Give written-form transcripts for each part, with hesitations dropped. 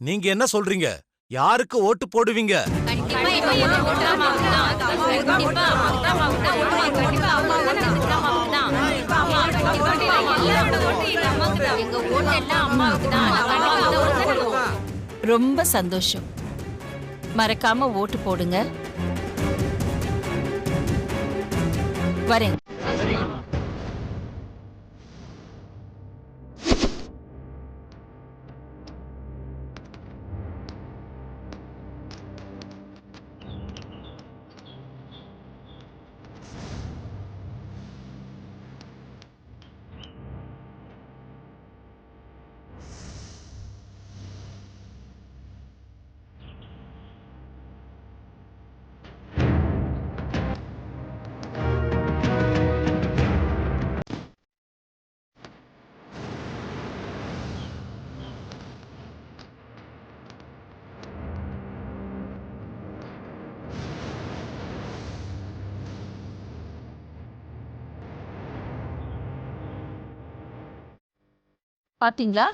நீங்க என்ன சொல்றீங்க? யாருக்கு ஓட்டு போடுவீங்க? ரொம்ப சந்தோஷம். மறக்காம ஓட்டு போடுங்க. வரேன். பாத்தீங்களா?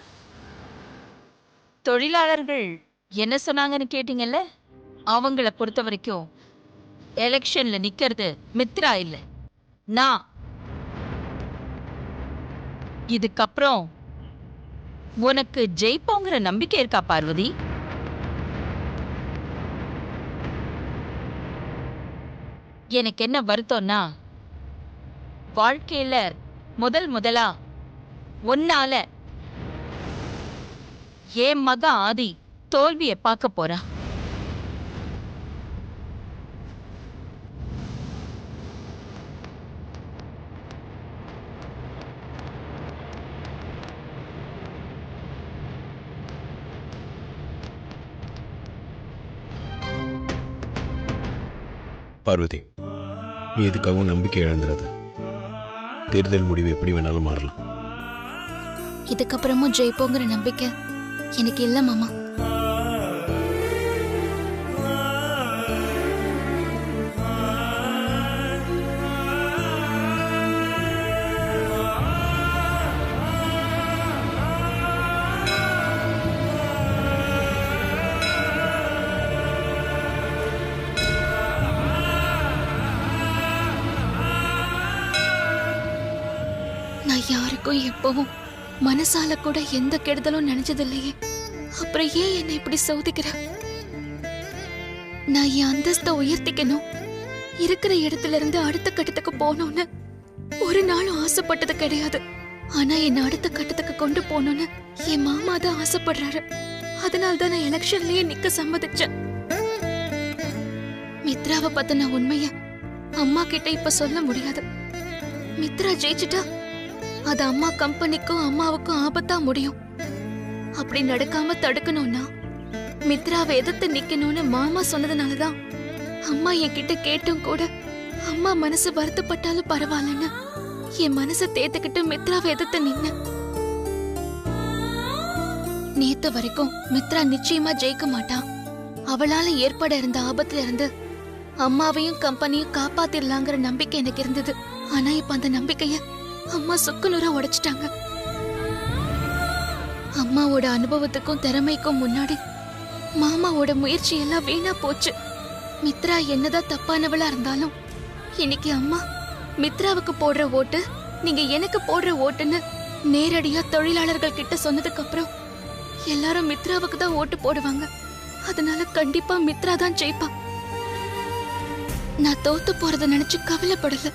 தொழிலாளர்கள் என்ன சொன்னாங்கன்னு கேட்டீங்கல்ல? அவங்கள பொறுத்த வரைக்கும் எலெக்ஷன்ல நிக்கிறது மித்ரா இல்ல, நான். இதுக்கப்புறம் உனக்கு ஜெயிப்போங்கிற நம்பிக்கை இருக்கா பார்வதி? எனக்கு என்ன வருத்தம்னா, வாழ்க்கையில முதலா ஒன்னால என் மக ஆதி தோல்வியை பார்க்க போறா. பார்வதி, நீ எதுக்காகவும் நம்பிக்கை இழந்துடாத. தேர்தல் முடிவு எப்படி வேணாலும் மாறலாம். இதுக்கப்புறமும் ஜெயிப்போங்கிற நம்பிக்கை எனக்கு இல்ல மாமா. நான் யாருக்கும் எப்பவும் மனசால கூட எந்த கெடுதலும் நினைச்சது இல்லையே. அப்புறம் ஏன் என்னை இப்படி சோதிக்கிற? நான் என் அந்தஸ்தை உயர்த்திக்கணும், இருக்கிற இடத்துல இருந்து அடுத்த கட்டத்துக்கு போகணும்னு ஒரு நாளும் ஆசைப்பட்டது கிடையாது. ஆனா என்ன அடுத்த கட்டத்துக்கு கொண்டு போகணும்னு என் மாமா தான் ஆசைப்படுறாரு. அதனால்தான் நான் எலெக்ஷன்லயே நிக்க சம்மதிச்சேன். மித்ராவை பத்தின உண்மைய அம்மா கிட்ட இப்ப சொல்ல முடியாது. மித்ரா ஜெயிச்சுட்டா அது அம்மா கம்பெனிக்கும் அம்மாவுக்கும் ஆபத்தா முடியும். அப்படி நடக்காம தடுக்கணும்னா மித்ராவை எதிர்த்து நிக்கணும்னு மாமா சொன்னதுனாலதான் அம்மா என்கிட்ட கேட்டும் கூட அம்மா மனசு வருத்தப்பட்டாலும் பரவாயில்லன்னு என் மனசை தேத்துக்கிட்டு மித்ராவை எதிர்த்து நின்ன. நேத்து வரைக்கும் மித்ரா நிச்சயமா ஜெயிக்க மாட்டா, அவளால ஏற்பட இருந்த ஆபத்துல இருந்து அம்மாவையும் கம்பெனியும் காப்பாத்திடலாங்கிற நம்பிக்கை எனக்கு இருந்தது. ஆனா இப்ப அந்த நம்பிக்கைய அம்மா சுக்குநூறா உடைச்சிட்டாங்க. அம்மாவோட அனுபவத்துக்கும் திறமைக்கும் முன்னாடி மாமாவோட முயற்சி எல்லாம் வீணா போச்சு. மித்ரா என்னதான் தப்பானவளா இருந்தாலும் இன்னைக்கு அம்மா மித்ராவுக்கு போடுற ஓட்டு நீங்க எனக்கு போடுற ஓட்டுன்னு நேரடியா தொழிலாளர்கள் கிட்ட சொன்னதுக்கு அப்புறம் எல்லாரும் மித்ராவுக்கு தான் ஓட்டு போடுவாங்க. அதனால கண்டிப்பா மித்ரா தான் ஜெயிப்பா. நான் தோத்து போறத நினைச்சு கவலைப்படல.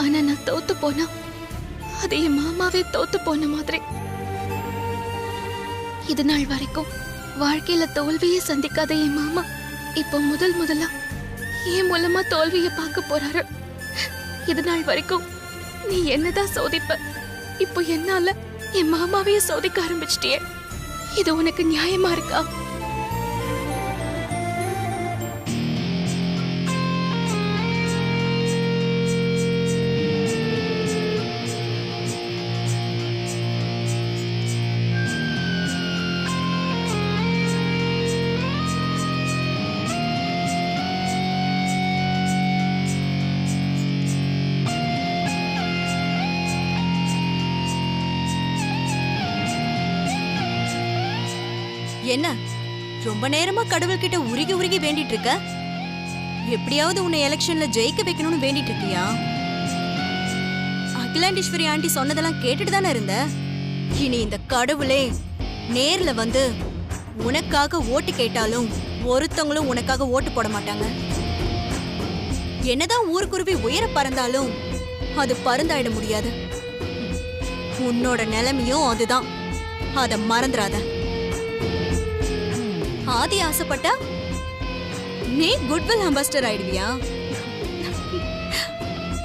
ஆனா நான் தோத்து போனா அது என் மாமாவே தோத்து போன மாதிரி. இது நாள் வரைக்கும் வாழ்க்கையில தோல்வியே சந்திக்காத என் மாமா இப்போ முதலா என் மூலமா தோல்விய பார்க்க போறாரு. இது நாள் வரைக்கும் நீ என்னதான் சோதிப்ப, இப்போ என்னால என் மாமாவையே சோதிக்க ஆரம்பிச்சிட்டியே. இது உனக்கு நியாயமா இருக்கா? என்ன ரொம்ப நேரமா கடவுள்கிட்ட உருகி உருகி வேண்டிட்டு இருக்க? எப்படியாவது உன்னை எலெக்ஷன்ல ஜெயிக்க வைக்கணும்னு வேண்டிட்டு இருக்கியா? அகிலாண்டீஸ்வரி ஆண்டி சொன்னதெல்லாம் கேட்டுட்டு தானே இருந்த. இனி இந்த கடவுளே நேர்ல வந்து உனக்காக ஓட்டு கேட்டாலும் ஒருத்தவங்களும் உனக்காக ஓட்டு போட மாட்டாங்க. என்னதான் ஊருக்குருவி உயர பறந்தாலும் அது பறந்தாயிட முடியாது. உன்னோட நிலைமையும் அதுதான், அத மறந்துடாத. ஆதி ஆசைப்பட்டா நீ குட்வில் அம்பாஸ்டர் ஆயிடுவியா?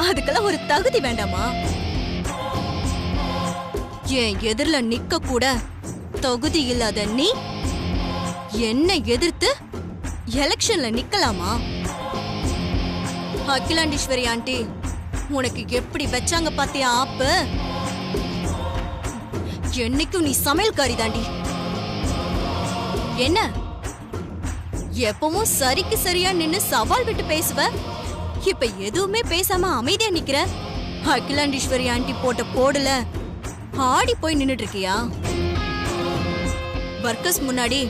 அதுக்கெல்லாம் ஒரு தகுதி வேண்டாமா? என் எதிரில நிக்க கூட தகுதி இல்லாத நீ என்ன எதிர்த்து எலெக்ஷன்ல நிக்கலாமா? அகிலாண்டீஸ்வரி ஆண்டி உனக்கு எப்படி வச்சாங்க பாத்தியா ஆப்பு? என்னைக்கும் நீ சமையல்காரி தாண்டி. என்ன எப்பவும் சரிக்கு சரியா நின்னு சவால் விட்டு பேசுவ, இப்ப எதுவுமே பேசாம அமைதியா நிக்கிற. அகிலாண்டீஸ்வரி ஆண்டி போட்ட போடல ஆடி போய் நின்னுட்டு இருக்கியா? வர்க்கர்ஸ் முன்னாடி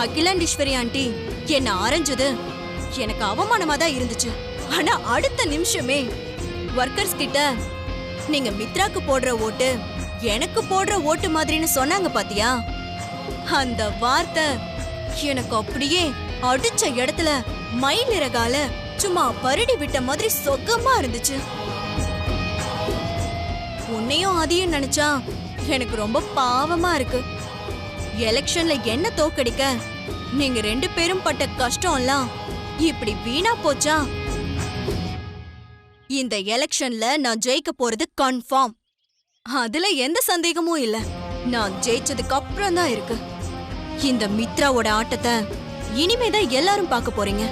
அகிலாண்டீஸ்வரி ஆண்டி என்ன ஆரஞ்சது எனக்கு அவமானமா தான் இருந்துச்சு. ஆனா அடுத்த நிமிஷமே வர்க்கர்ஸ் கிட்ட நீங்க மித்ராக்கு போடுற ஓட்டு எனக்கு போடுற ஓட்டு மாதிரின்னு சொன்னாங்க பாத்தியா? அந்த வார்த்தை எனக்கு அப்படியே அடிச்ச இடத்துல மயில் இறகால சும்மா பருடி விட்ட மாதிரி சொகமா இருந்துச்சு. உன்னையும் அதையும் நினைச்சா எனக்கு ரொம்ப பாவமா இருக்கு. எலெக்ஷன்ல என்ன தோக்கடிக்க நீங்க 2 பேரும் பட்ட கஷ்டம்லாம் இப்படி வீணா போச்சா? இந்த எலெக்ஷன்ல நான் ஜெயிக்க போறது கன்ஃபார்ம். அதுல எந்த சந்தேகமும் இல்ல. நான் ஜெயிச்சதுக்கு அப்புறம் தான் இருக்கு. இந்த மித்ராவோட ஆட்டத்தை இனிமேதான் எல்லாரும் பார்க்க போறீங்க.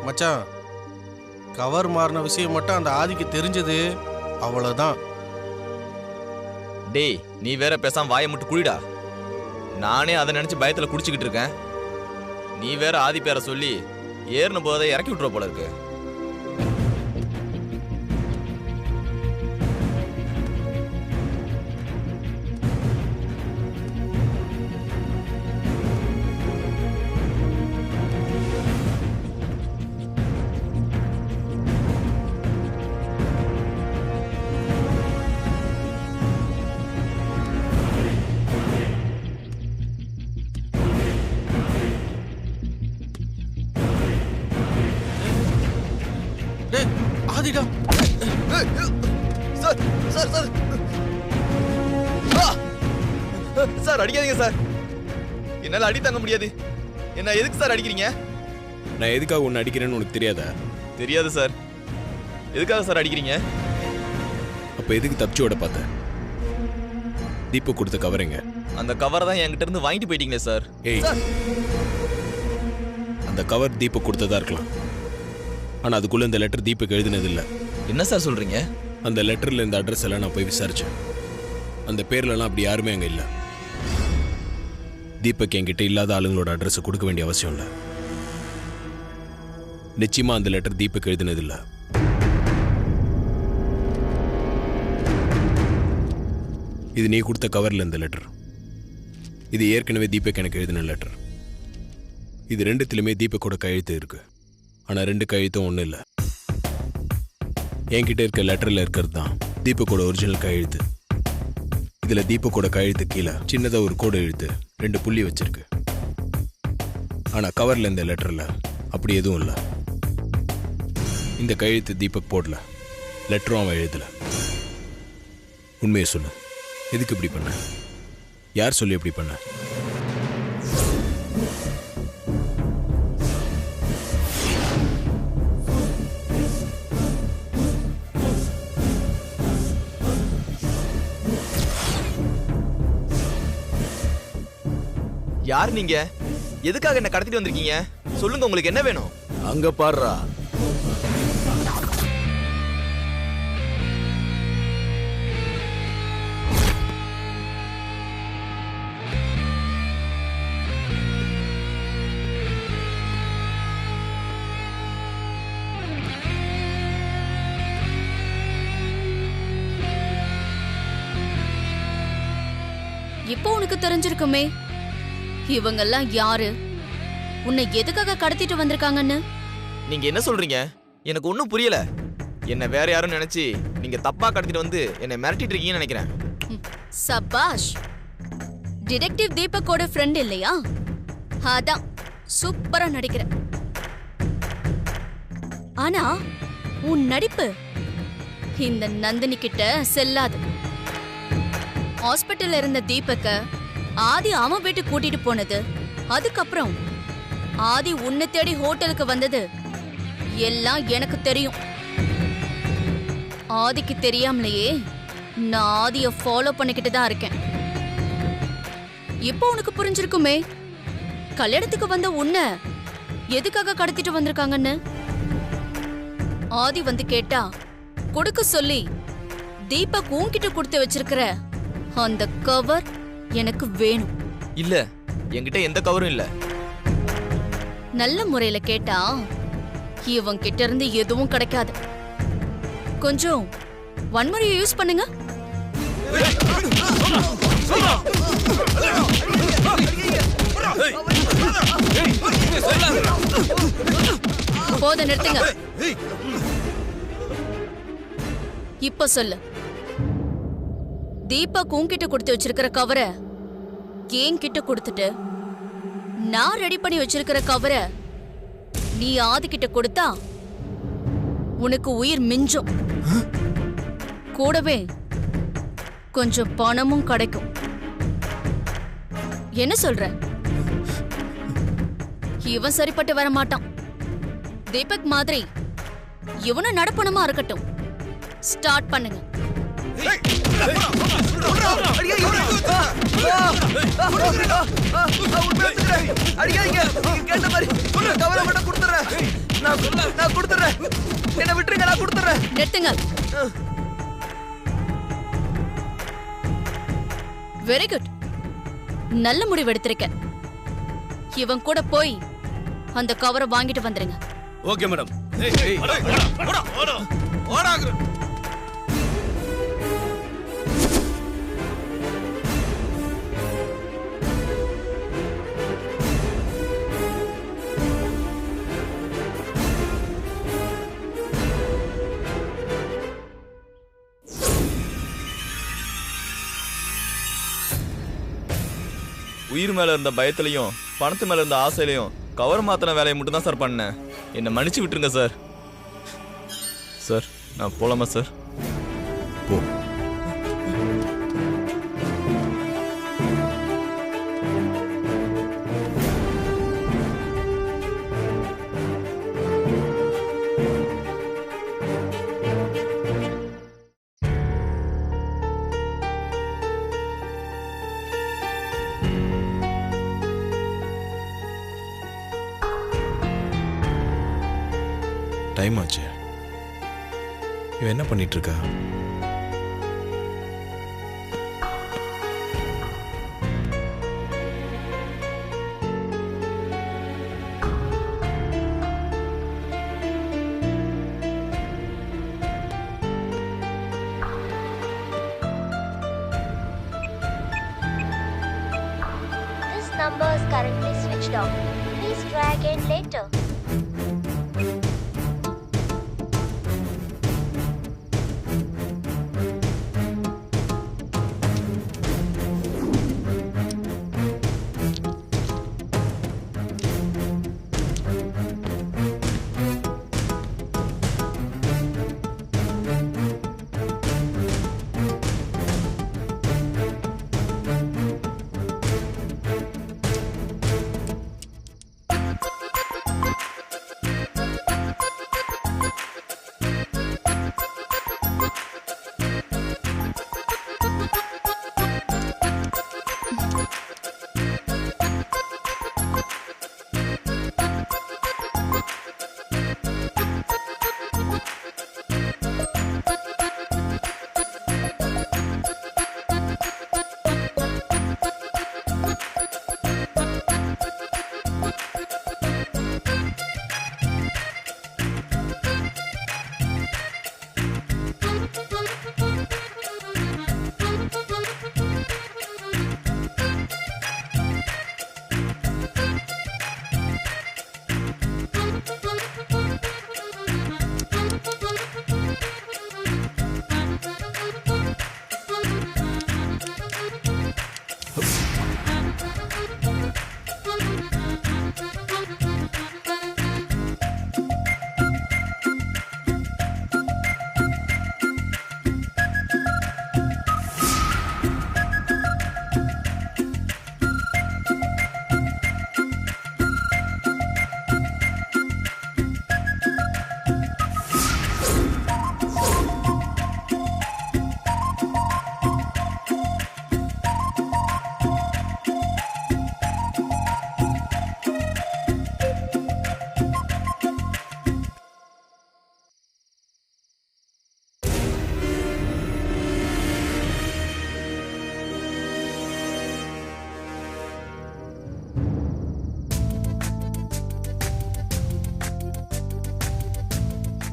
மச்சான், கவர் மாறின விஷயம் மட்டும் அந்த ஆதிக்கு தெரிஞ்சது அவ்வளவுதான். டேய், நீ வேற பேசாம வாயை மட்டும் குடிடா. நானே அதை நினைச்சு பயத்துல குடிச்சுக்கிட்டு இருக்கேன். நீ வேற ஆதி பேரை சொல்லி ஏறின போதை இறக்கி விட்டுற போல இருக்கு. ஆதிடா, சார் சார் சார் சார் அடிக்காதீங்க சார். என்னால அடி தாங்க முடியாது. என்ன எதுக்கு சார் அடிக்கிறீங்க? நான் எதுக்காக உன்னை அடிக்கிறேன்னு உனக்கு தெரியாதா? தெரியாது சார். எதுக்காக சார் அடிக்கிறீங்க? அப்ப எதுக்கு தப்பிச்சு ஓட பார்த்த? தீபக் கொடுத்த கவருங்க. அந்த கவரை தான் என்கிட்ட இருந்து வாங்கிட்டு போயிட்டீங்களே சார். ஏய், அந்த கவர் தீபக் கொடுத்ததா இருக்கலாம். ஆனா அதுக்குள்ள இந்த லெட்டர் தீபக் எழுதினது இல்ல. என்ன சார் சொல்றீங்க? அந்த லெட்டர்ல இந்த அட்ரஸ் எல்லாம் நான் போய் விசாரிச்சேன். அந்த பேர்லலாம் அப்படி யாருமே அங்க இல்ல. தீபக் என்கிட்ட இல்லாத ஆளுங்களோட அட்ரஸ் கொடுக்க வேண்டிய அவசியம் இல்லை. நிச்சயமா அந்த லெட்டர் தீபக் எழுதினது இல்ல. இது நீ கொடுத்த கவர்ல இந்த லெட்டர். இது ஏற்கனவே தீபக் எனக்கு எழுதின லெட்டர். இது ரெண்டுத்திலுமே தீபக்கோட கையெழுத்து இருக்கு. ஆனா 2 கையெழுத்தும் ஒண்ணு இல்ல. என்கிட்ட இருக்க லெட்டர்ல இருக்கிறது தான் தீபக்கோட ஒரிஜினல் கையெழுத்து. இதுல தீபக்கோட கையெழுத்து கீழே சின்னதா ஒரு கோடு எழுத்து 2 புள்ளி வச்சிருக்கு. ஆனா கவர்ல இந்த லெட்டர்ல அப்படி எதுவும் இல்ல. இந்த கையெழுத்து தீபக் போடல, லெட்டரும் அவன் எழுதல. உண்மையை சொல்லு, எதுக்கு இப்படி பண்ண? யார் சொல்லி இப்படி பண்ண? யார் நீங்க? எதுக்காக என்ன கடத்திட்டு வந்திருக்கீங்க? சொல்லுங்க, உங்களுக்கு என்ன வேணும்? அங்க பாருடா. இப்போ உனக்கு தெரிஞ்சிருக்குமே இவங்கெல்லாம் யாரு, உன்னை எதுக்காக கடத்திட்டு வந்திருக்காங்கன்னு. நீங்க என்ன சொல்றீங்க? எனக்கு ஒன்றும் புரியல. என்ன வேற யாரும் நினைச்சு நீங்க தப்பா கடத்திட்டு வந்து என்னை மிரட்டிட்டு இருக்கீங்கன்னு நினைக்கிறேன். சபாஷ், டிடெக்டிவ் தீபக்கோட ஃப்ரெண்ட் இல்லையா? அதான் சூப்பரா நடிக்கிற. ஆனா உன் நடிப்பு இந்த நந்தினி கிட்ட செல்லாது. ஹாஸ்பிட்டல்ல இருந்த தீபக்க ஆதி அவன் வீட்டுக்கு கூட்டிட்டு போனது, அதுக்கப்புறம் ஆதி உன்னை தேடி ஹோட்டலுக்கு வந்தது எல்லாம் எனக்கு தெரியும். ஆதிக்கு தெரியாமலேயே நான் ஆதிய ஃபாலோ பண்ணிக்கிட்டு தான் இருக்கேன். இப்போ உனக்கு புரிஞ்சிருக்குமே கல்யாணத்துக்கு வந்த உன்னை எதுக்காக கடத்திட்டு வந்திருக்காங்கன்னு. ஆதி வந்து கேட்டா கொடுக்க சொல்லி தீபக் உன்கிட்ட கொடுத்து வச்சிருக்கிற அந்த கவர் எனக்கு வேணும். இல்ல, என்கிட்ட எந்த கவரும் இல்ல. நல்ல முறையில கேட்டா இவன் கிட்ட இருந்து எதுவும் கிடைக்காது. கொஞ்சம் வன்முறையை யூஸ் பண்ணுங்க. போத நிறுத்துங்க. இப்ப சொல்லு, தீபக் உன்கிட்ட கொடுத்து வச்சிருக்கிற கவரை என்கிட்ட கொடுத்துட்டு நான் ரெடி பண்ணி வச்சிருக்கிற கவரை நீ ஆதிக்கிட்ட கொடுத்தா உனக்கு உயிர் மிஞ்சும். கூடவே கொஞ்சம் பணமும் கிடைக்கும். என்ன சொல்ற? இவன் சரிப்பட்டு வர மாட்டான். தீபக் மாதிரி இவனும் நடப்பணமா இருக்கட்டும். ஸ்டார்ட் பண்ணுங்க. நிறுத்துங்க. வெரி குட், நல்ல முடிவு எடுத்திருக்க. இவன் கூட போய் அந்த கவரை வாங்கிட்டு வந்துருங்க. Okay madam. உயிர் மேல இருந்த பயத்திலையும் பணத்து மேல இருந்த ஆசையிலையும் கவர் மாத்தின வேலையை மட்டும் தான் சார் பண்ணேன். என்னை மன்னிச்சு விட்டுருங்க சார். சார், நான் போலாமா சார்? போ. டைம் ஆச்சு. இவன் என்ன பண்ணிட்டு இருக்கா? This number is currently switched off. Please try again later.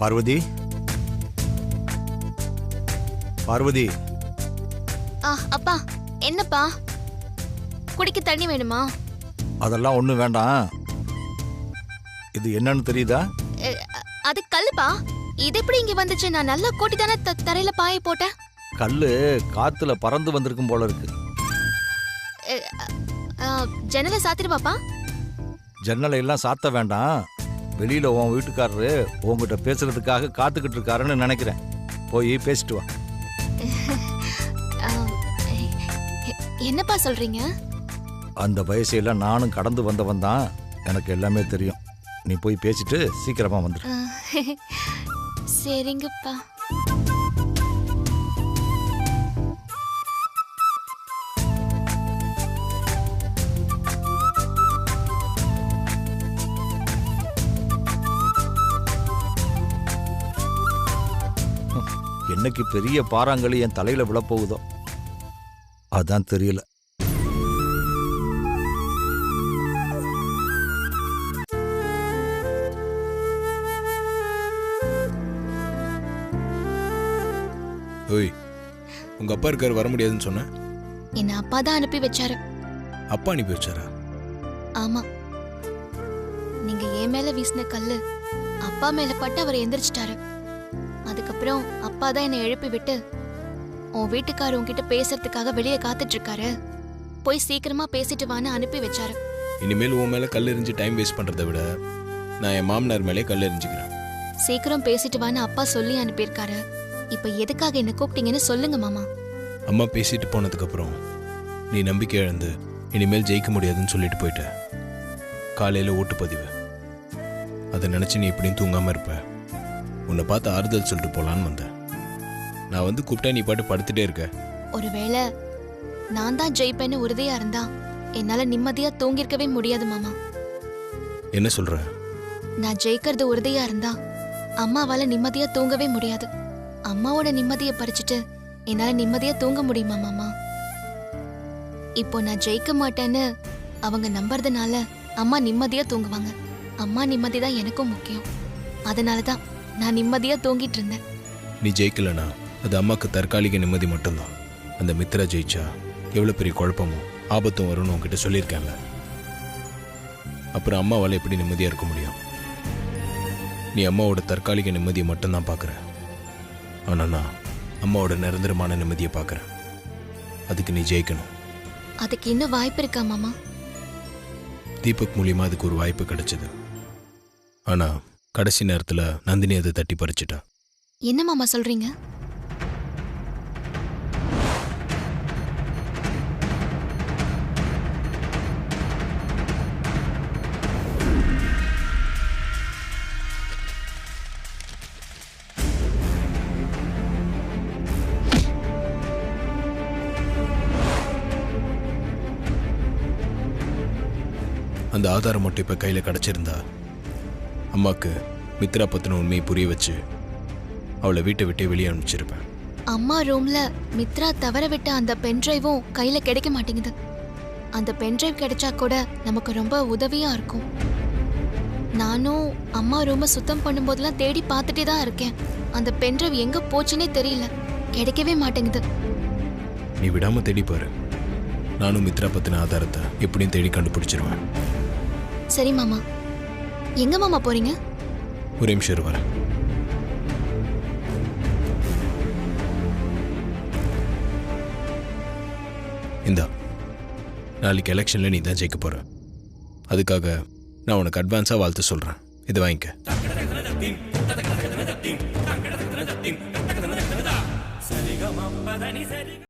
Parvati Parvati அப்பா என்னப்பா குடிக்க தண்ணி வேணுமா? அதெல்லாம் ஒண்ணும் வேண்டாம். இது என்னன்னு தெரியுதா? அது கல்லுப்பா. இது எப்படி இங்க வந்துச்சு? நான் நல்லா கூட்டி தானே தரையில பாய போட்டேன். கல்லு காத்துல பறந்து வந்திருக்கும் போல இருக்கு. ஜன்னலை சாத்திருப்பாப்பா. ஜன்னலை எல்லாம் சாத்த வேண்டாம். வெளியில உன் வீட்டுக்காரரு உங்ககிட்ட பேசுறதுக்காக காத்துக்கிட்டு இருக்காருன்னு நினைக்கிறேன். போய் பேசிட்டு வா. என்னப்பா சொல்றீங்க? அந்த வயசையெல்லாம் நானும் கடந்து வந்தவன் தான். எனக்கு எல்லாமே தெரியும். நீ போய் பேசிட்டு சீக்கிரமா வந்துடு. சரிங்கப்பா. என்னைக்கு பெரிய பாறாங்கலி என் தலையில விழப்போகுதோ அதான் தெரியல. ஓய், உங்க அப்பா இருக்காரு, வர முடியாதுன்னு சொன்ன. என்ன அப்பா தான் அனுப்பி வச்சாரு. அப்பா அனுப்பி வச்சாரா? ஆமா, நீங்க என் மேல வீசின கல்லு அப்பா மேல பட்டு அவர் எந்திரிச்சிட்டாரு. அதுக்கப்புறம் அப்பா தான் என்னை எழுப்பி விட்டு, உன் வீட்டுக்காரர் உன்கிட்ட பேசுறதுக்காக வெளியே காத்துட்டு இருக்காரு, போய் சீக்கிரமா பேசிட்டு வான்னு அனுப்பி வச்சாரு. இனிமேல் உன் மேல கல் எறிஞ்சு டைம் வேஸ்ட் பண்றதை விட நான் என் மாமனார் மேலே கல் எறிஞ்சுக்கிறேன். சீக்கிரம் பேசிட்டு வான்னு அப்பா சொல்லி அனுப்பியிருக்காரு. இப்ப எதுக்காக என்ன கூப்பிட்டீங்கன்னு சொல்லுங்க மாமா. அம்மா பேசிட்டு போனதுக்கு அப்புறம் நீ நம்பிக்கை இழந்து இனிமேல் ஜெயிக்க முடியாதுன்னு சொல்லிட்டு போயிட்ட. காலையில ஓட்டுப்பதிவு, அதை நினைச்சு நீ இப்படியும் தூங்காம இருப்ப. உன்னை பார்த்து ஆறுதல் சொல்லிட்டு போலான்னு வந்தேன். நான் வந்து கூப்பிட்டா நீ பாட்டு படுத்துட்டே இருக்க. ஒருவேளை நான் தான் ஜெயிப்பேன்னு உறுதியா இருந்தா என்னால நிம்மதியா தூங்கிருக்கவே முடியாது மாமா. என்ன சொல்ற? நான் ஜெயிக்கிறது உறுதியா இருந்தா அம்மாவால நிம்மதியா தூங்கவே முடியாது. அம்மாவோட நிம்மதியை பறிச்சுட்டு என்னால நிம்மதியா தூங்க முடியுமா மாமா? இப்போ நான் ஜெயிக்க மாட்டேன்னு அவங்க நம்புறதுனால அம்மா நிம்மதியா தூங்குவாங்க. அம்மா நிம்மதி தான் எனக்கும் முக்கியம். அதனாலதான் நான் நிம்மதியா தூங்கிட்டு இருந்தேன். நீ ஜெயிக்கலனா அது அம்மாக்கு தற்காலிக நிம்மதி மட்டும்தான். அந்த மித்ரா ஜெயிச்சா எவ்வளவு பெரிய குழப்பமும் ஆபத்தும் வரும்னு உன்கிட்ட சொல்லியிருக்கேன்ல. அப்புறம் அம்மாவால் எப்படி நிம்மதியா இருக்க முடியும்? நீ அம்மாவோட தற்காலிக நிம்மதியை மட்டும்தான் பார்க்குற. ஆனா நான் அம்மாவோட நிரந்தரமான நிம்மதியை பார்க்குறேன். அதுக்கு நீ ஜெயிக்கணும். அதுக்கு இன்னும் வாய்ப்பு இருக்கா மாமா? தீபக் மூலியமா அதுக்கு ஒரு வாய்ப்பு கிடைச்சது. ஆனா கடைசி நேரத்துல நந்தினி அதை தட்டி பறிச்சிட்டா. என்ன மாமா சொல்றீங்க? அந்த ஆதாரம் மட்டும் இப்ப கையில கிடைச்சிருந்தா அம்மாக்கு மித்ரா பத்தின உண்மையை புரிய வச்சு அவளை வீட்டை விட்டே வெளியே அனுப்பிச்சிருப்பேன். அம்மா ரூம்ல மித்ரா தவற விட்ட அந்த பென்ட்ரைவும் கையில கிடைக்க மாட்டேங்குது. அந்த பென்ட்ரைவ் கிடைச்சா கூட நமக்கு ரொம்ப உதவியா இருக்கும். நானும் அம்மா ரூமை சுத்தம் பண்ணும்போதெல்லாம் தேடி பார்த்துட்டே தான் இருக்கேன். அந்த பென்ட்ரைவ் எங்க போச்சுன்னே தெரியல, கிடைக்கவே மாட்டேங்குது. நீ விடாம தேடி பாரு. நானும் மித்ரா பத்தின ஆதாரத்தை எப்படியும் தேடி கண்டுபிடிச்சிருவேன். சரி மாமா. எங்க மாமா போறீங்க? ஒரு நிமிஷம் வரேன். இந்தா, நாளைக்கு எலெக்ஷன்ல நீ தான் ஜெயிக்க போற. அதுக்காக நான் உனக்கு அட்வான்ஸா வாழ்த்து சொல்றேன். இதை வாங்கிக்க.